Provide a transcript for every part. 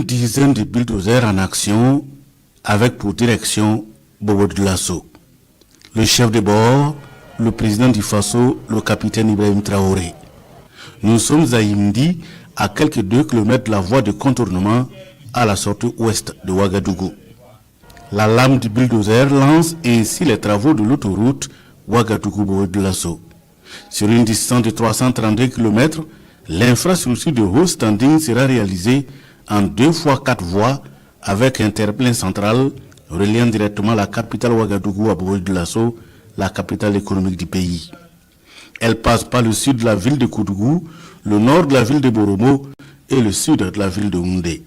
une dizaine de bulldozers en action avec pour direction Bobo Dioulasso. Le chef de bord, le président du Faso, le capitaine Ibrahim Traoré. Nous sommes à Yimdi, à quelques 2 km de la voie de contournement à la sortie ouest de Ouagadougou. La lame du bulldozer lance ainsi les travaux de l'autoroute Ouagadougou-Bobo Dioulasso. Sur une distance de 332 km, l'infrastructure de haut standing sera réalisée en 2 fois 4 voies avec un terre-plein central reliant directement la capitale Ouagadougou à Bobo Dioulasso, la capitale économique du pays. Elle passe par le sud de la ville de Koudougou, le nord de la ville de Boromo et le sud de la ville de Houndé.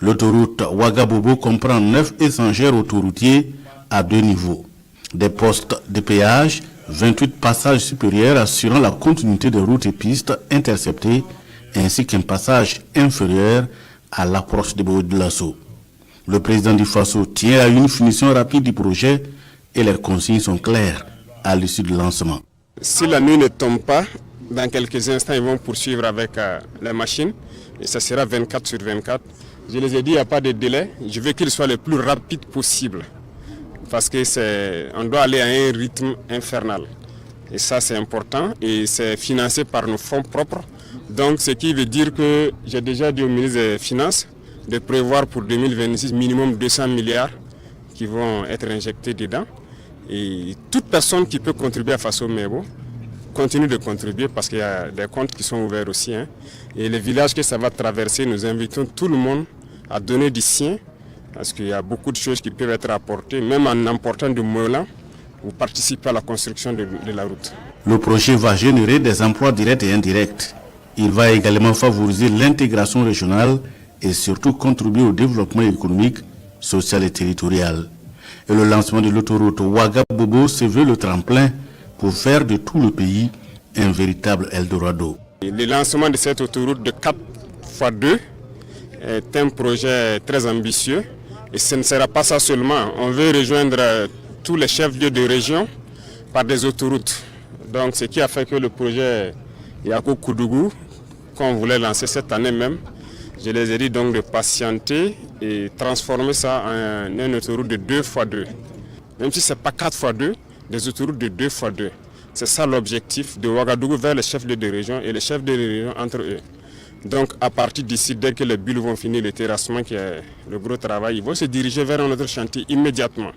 L'autoroute Ouagabobo comprend 9 échangeurs autoroutiers à 2 niveaux, des postes de péage, 28 passages supérieurs assurant la continuité des routes et pistes interceptées, ainsi qu'un passage inférieur à l'approche de Bobo Dioulasso. Le président du Faso tient à une finition rapide du projet et les consignes sont claires à l'issue du lancement. Si la nuit ne tombe pas, dans quelques instants, ils vont poursuivre avec les machines et ça sera 24 sur 24. Je les ai dit, il n'y a pas de délai. Je veux qu'il soit le plus rapide possible parce qu'on doit aller à un rythme infernal. Et ça, c'est important et c'est financé par nos fonds propres. Donc, ce qui veut dire que j'ai déjà dit au ministre des Finances de prévoir pour 2026 minimum 200 milliards qui vont être injectés dedans. Et toute personne qui peut contribuer à Faso Mebo continue de contribuer parce qu'il y a des comptes qui sont ouverts aussi. Et les villages que ça va traverser, nous invitons tout le monde à donner du sien parce qu'il y a beaucoup de choses qui peuvent être apportées, même en emportant du moulin ou participer à la construction de la route. Le projet va générer des emplois directs et indirects. Il va également favoriser l'intégration régionale et surtout contribuer au développement économique, social et territorial. Et le lancement de l'autoroute Ouagabobo se veut le tremplin pour faire de tout le pays un véritable Eldorado. Le lancement de cette autoroute de 4x2 est un projet très ambitieux et ce ne sera pas ça seulement. On veut rejoindre tous les chefs-lieux de région par des autoroutes. Donc ce qui a fait que le projet Yako Koudougou, qu'on voulait lancer cette année même, je les ai dit donc de patienter et transformer ça en une autoroute de 2x2. Même si ce n'est pas 4x2, des autoroutes de 2x2. C'est ça l'objectif de Ouagadougou vers les chefs-lieux de région et les chefs de région entre eux. Donc à partir d'ici, dès que les bulles vont finir le terrassement, qui est le gros travail, ils vont se diriger vers un autre chantier immédiatement.